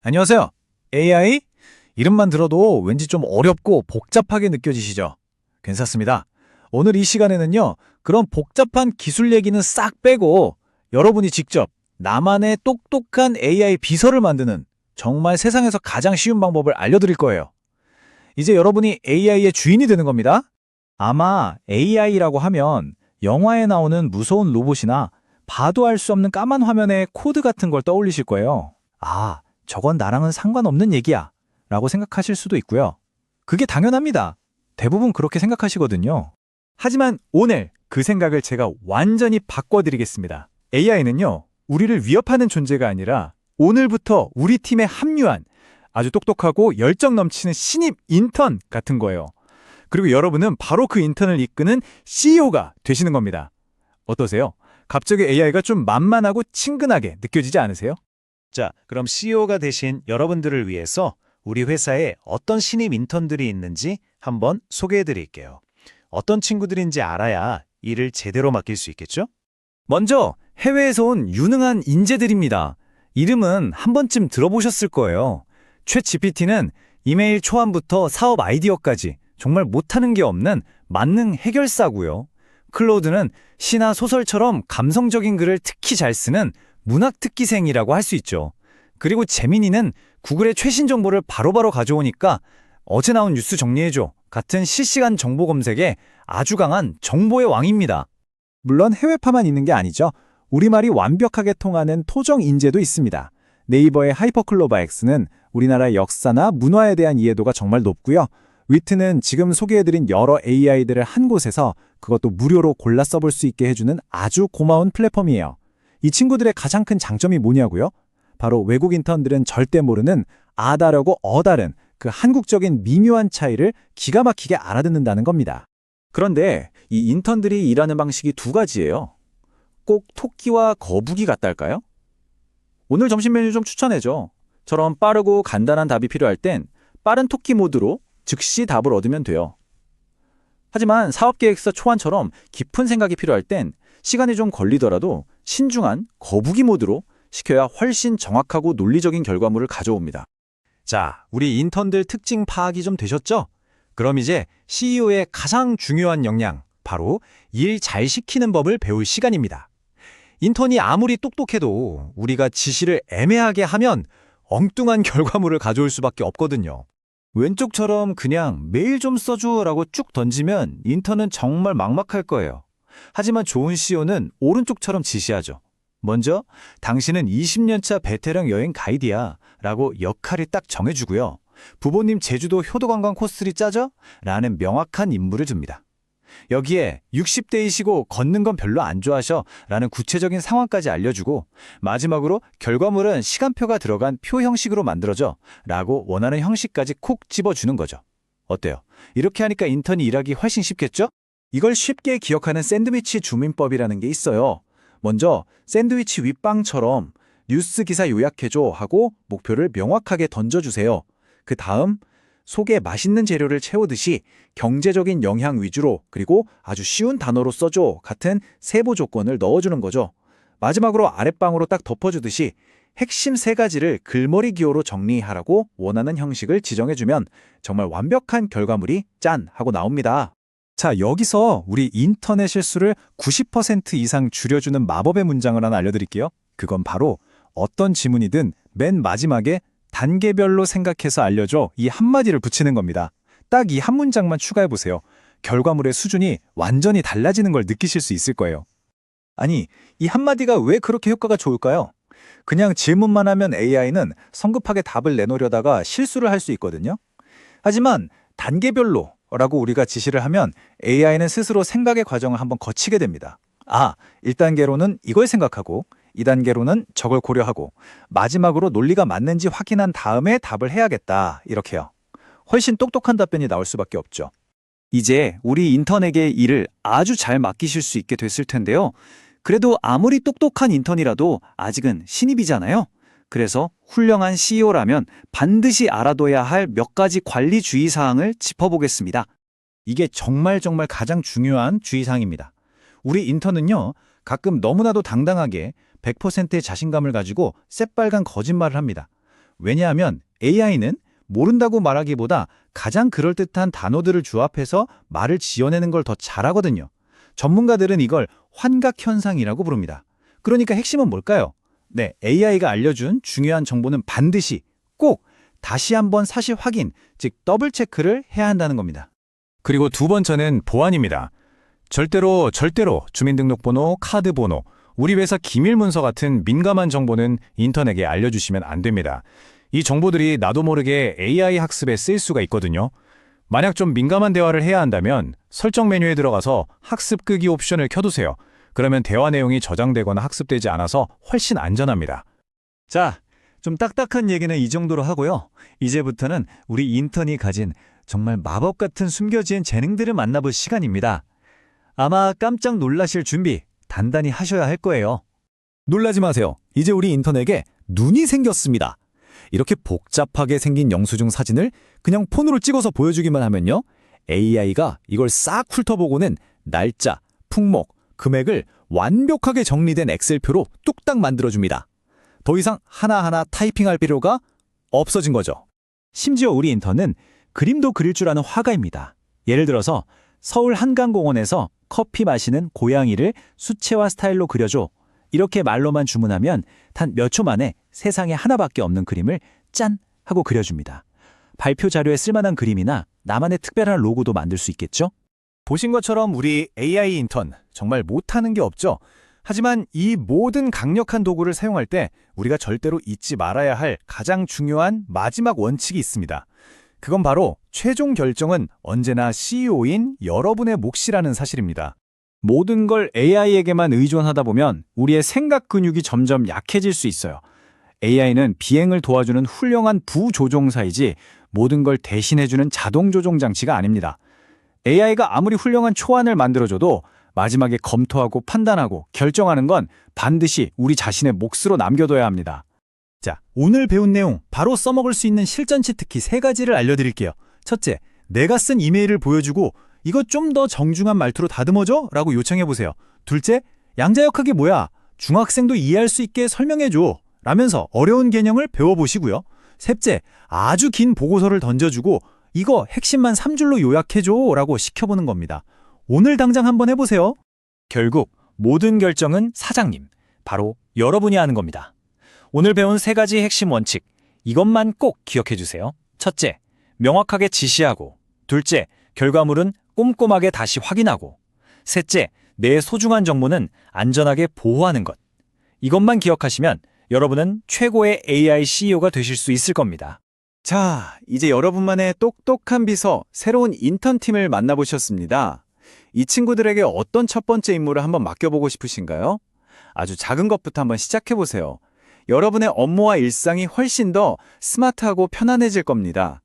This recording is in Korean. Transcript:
안녕하세요. AI? 이름만 들어도 왠지 좀 어렵고 복잡하게 느껴지시죠? 괜찮습니다. 오늘 이 시간에는요, 그런 복잡한 기술 얘기는 싹 빼고 여러분이 직접 나만의 똑똑한 AI 비서를 만드는 정말 세상에서 가장 쉬운 방법을 알려드릴 거예요. 이제 여러분이 AI의 주인이 되는 겁니다. 아마 AI라고 하면 영화에 나오는 무서운 로봇이나 봐도 알 수 없는 까만 화면의 코드 같은 걸 떠올리실 거예요. 아, 저건 나랑은 상관없는 얘기야 라고 생각하실 수도 있고요. 그게 당연합니다. 대부분 그렇게 생각하시거든요. 하지만 오늘 그 생각을 제가 완전히 바꿔드리겠습니다. AI는요, 우리를 위협하는 존재가 아니라 오늘부터 우리 팀에 합류한 아주 똑똑하고 열정 넘치는 신입 인턴 같은 거예요. 그리고 여러분은 바로 그 인턴을 이끄는 CEO가 되시는 겁니다. 어떠세요? 갑자기 AI가 좀 만만하고 친근하게 느껴지지 않으세요? 자, 그럼 CEO가 되신 여러분들을 위해서 우리 회사에 어떤 신입 인턴들이 있는지 한번 소개해 드릴게요. 어떤 친구들인지 알아야 일을 제대로 맡길 수 있겠죠? 먼저 해외에서 온 유능한 인재들입니다. 이름은 한 번쯤 들어보셨을 거예요. 챗 GPT는 이메일 초안부터 사업 아이디어까지 정말 못하는 게 없는 만능 해결사고요. 클로드는 시나 소설처럼 감성적인 글을 특히 잘 쓰는 문학 특기생이라고 할 수 있죠. 그리고 제미니는 구글의 최신 정보를 바로바로 가져오니까 어제 나온 뉴스 정리해줘 같은 실시간 정보 검색에 아주 강한 정보의 왕입니다. 물론 해외파만 있는 게 아니죠. 우리말이 완벽하게 통하는 토종 인재도 있습니다. 네이버의 하이퍼클로바 X는 우리나라의 역사나 문화에 대한 이해도가 정말 높고요. 위트는 지금 소개해드린 여러 AI들을 한 곳에서 그것도 무료로 골라 써볼 수 있게 해주는 아주 고마운 플랫폼이에요. 이 친구들의 가장 큰 장점이 뭐냐고요? 바로 외국 인턴들은 절대 모르는 아다르고 어다른 그 한국적인 미묘한 차이를 기가 막히게 알아듣는다는 겁니다. 그런데 이 인턴들이 일하는 방식이 두 가지예요. 꼭 토끼와 거북이 같달까요? 오늘 점심 메뉴 좀 추천해줘. 처럼 빠르고 간단한 답이 필요할 땐 빠른 토끼 모드로 즉시 답을 얻으면 돼요. 하지만 사업계획서 초안처럼 깊은 생각이 필요할 땐 시간이 좀 걸리더라도 신중한 거북이 모드로 시켜야 훨씬 정확하고 논리적인 결과물을 가져옵니다. 자, 우리 인턴들 특징 파악이 좀 되셨죠? 그럼 이제 CEO의 가장 중요한 역량, 바로 일 잘 시키는 법을 배울 시간입니다. 인턴이 아무리 똑똑해도 우리가 지시를 애매하게 하면 엉뚱한 결과물을 가져올 수밖에 없거든요. 왼쪽처럼 그냥 메일 좀 써줘라고 쭉 던지면 인턴은 정말 막막할 거예요. 하지만 좋은 CEO는 오른쪽처럼 지시하죠. 먼저 당신은 20년차 베테랑 여행 가이드야 라고 역할을 딱 정해주고요. 부모님 제주도 효도관광 코스를 짜죠? 라는 명확한 임무를 줍니다. 여기에 60대이시고 걷는 건 별로 안 좋아하셔 라는 구체적인 상황까지 알려주고 마지막으로 결과물은 시간표가 들어간 표 형식으로 만들어줘 라고 원하는 형식까지 콕 집어주는 거죠. 어때요? 이렇게 하니까 인턴이 일하기 훨씬 쉽겠죠? 이걸 쉽게 기억하는 샌드위치 주민법이라는 게 있어요. 먼저 샌드위치 윗방처럼 뉴스 기사 요약해줘 하고 목표를 명확하게 던져주세요. 그 다음 속에 맛있는 재료를 채우듯이 경제적인 영향 위주로 그리고 아주 쉬운 단어로 써줘 같은 세부 조건을 넣어주는 거죠. 마지막으로 아랫방으로 딱 덮어주듯이 핵심 세 가지를 글머리 기호로 정리하라고 원하는 형식을 지정해주면 정말 완벽한 결과물이 짠 하고 나옵니다. 자, 여기서 우리 인턴의 실수를 90% 이상 줄여주는 마법의 문장을 하나 알려드릴게요. 그건 바로 어떤 지문이든 맨 마지막에 단계별로 생각해서 알려줘 이 한마디를 붙이는 겁니다. 딱 이 한 문장만 추가해보세요. 결과물의 수준이 완전히 달라지는 걸 느끼실 수 있을 거예요. 아니, 이 한마디가 왜 그렇게 효과가 좋을까요? 그냥 질문만 하면 AI는 성급하게 답을 내놓으려다가 실수를 할 수 있거든요. 하지만 단계별로 라고 우리가 지시를 하면 AI는 스스로 생각의 과정을 한번 거치게 됩니다. 아, 1단계로는 이걸 생각하고 2단계로는 저걸 고려하고 마지막으로 논리가 맞는지 확인한 다음에 답을 해야겠다 이렇게요. 훨씬 똑똑한 답변이 나올 수밖에 없죠. 이제 우리 인턴에게 일을 아주 잘 맡기실 수 있게 됐을 텐데요. 그래도 아무리 똑똑한 인턴이라도 아직은 신입이잖아요. 그래서 훌륭한 CEO라면 반드시 알아둬야 할 몇 가지 관리 주의사항을 짚어보겠습니다. 이게 정말 가장 중요한 주의사항입니다. 우리 인턴은요, 가끔 너무나도 당당하게 100%의 자신감을 가지고 새빨간 거짓말을 합니다. 왜냐하면 AI는 모른다고 말하기보다 가장 그럴듯한 단어들을 조합해서 말을 지어내는 걸 더 잘하거든요. 전문가들은 이걸 환각현상이라고 부릅니다. 그러니까 핵심은 뭘까요? 네, AI가 알려준 중요한 정보는 반드시 꼭 다시 한번 사실 확인, 즉 더블 체크를 해야 한다는 겁니다. 그리고 두 번째는 보안입니다. 절대로 주민등록번호, 카드번호, 우리 회사 기밀문서 같은 민감한 정보는 인터넷에 알려주시면 안 됩니다. 이 정보들이 나도 모르게 AI 학습에 쓰일 수가 있거든요. 만약 좀 민감한 대화를 해야 한다면 설정 메뉴에 들어가서 학습 끄기 옵션을 켜두세요. 그러면 대화 내용이 저장되거나 학습되지 않아서 훨씬 안전합니다. 자, 좀 딱딱한 얘기는 이 정도로 하고요. 이제부터는 우리 인턴이 가진 정말 마법 같은 숨겨진 재능들을 만나볼 시간입니다. 아마 깜짝 놀라실 준비 단단히 하셔야 할 거예요. 놀라지 마세요. 이제 우리 인턴에게 눈이 생겼습니다. 이렇게 복잡하게 생긴 영수증 사진을 그냥 폰으로 찍어서 보여주기만 하면요. AI가 이걸 싹 훑어보고는 날짜, 품목, 금액을 완벽하게 정리된 엑셀표로 뚝딱 만들어줍니다. 더 이상 하나하나 타이핑할 필요가 없어진 거죠. 심지어 우리 인턴은 그림도 그릴 줄 아는 화가입니다. 예를 들어서 서울 한강공원에서 커피 마시는 고양이를 수채화 스타일로 그려줘. 이렇게 말로만 주문하면 단 몇 초 만에 세상에 하나밖에 없는 그림을 짠! 하고 그려줍니다. 발표 자료에 쓸만한 그림이나 나만의 특별한 로고도 만들 수 있겠죠? 보신 것처럼 우리 AI 인턴 정말 못하는 게 없죠? 하지만 이 모든 강력한 도구를 사용할 때 우리가 절대로 잊지 말아야 할 가장 중요한 마지막 원칙이 있습니다. 그건 바로 최종 결정은 언제나 CEO인 여러분의 몫이라는 사실입니다. 모든 걸 AI에게만 의존하다 보면 우리의 생각 근육이 점점 약해질 수 있어요. AI는 비행을 도와주는 훌륭한 부조종사이지 모든 걸 대신해주는 자동 조종 장치가 아닙니다. AI가 아무리 훌륭한 초안을 만들어줘도 마지막에 검토하고 판단하고 결정하는 건 반드시 우리 자신의 몫으로 남겨둬야 합니다. 자, 오늘 배운 내용 바로 써먹을 수 있는 실전 치트키 3가지를 알려드릴게요. 첫째, 내가 쓴 이메일을 보여주고 이거 좀 더 정중한 말투로 다듬어줘? 라고 요청해보세요. 둘째, 양자역학이 뭐야? 중학생도 이해할 수 있게 설명해줘. 라면서 어려운 개념을 배워보시고요. 셋째, 아주 긴 보고서를 던져주고 이거 핵심만 3줄로 요약해줘 라고 시켜보는 겁니다. 오늘 당장 한번 해보세요. 결국 모든 결정은 사장님, 바로 여러분이 하는 겁니다. 오늘 배운 3가지 핵심 원칙, 이것만 꼭 기억해주세요. 첫째, 명확하게 지시하고. 둘째, 결과물은 꼼꼼하게 다시 확인하고. 셋째, 내 소중한 정보는 안전하게 보호하는 것. 이것만 기억하시면 여러분은 최고의 AI CEO가 되실 수 있을 겁니다. 자, 이제 여러분만의 똑똑한 비서, 새로운 인턴팀을 만나보셨습니다. 이 친구들에게 어떤 첫 번째 임무를 한번 맡겨보고 싶으신가요? 아주 작은 것부터 한번 시작해보세요. 여러분의 업무와 일상이 훨씬 더 스마트하고 편안해질 겁니다.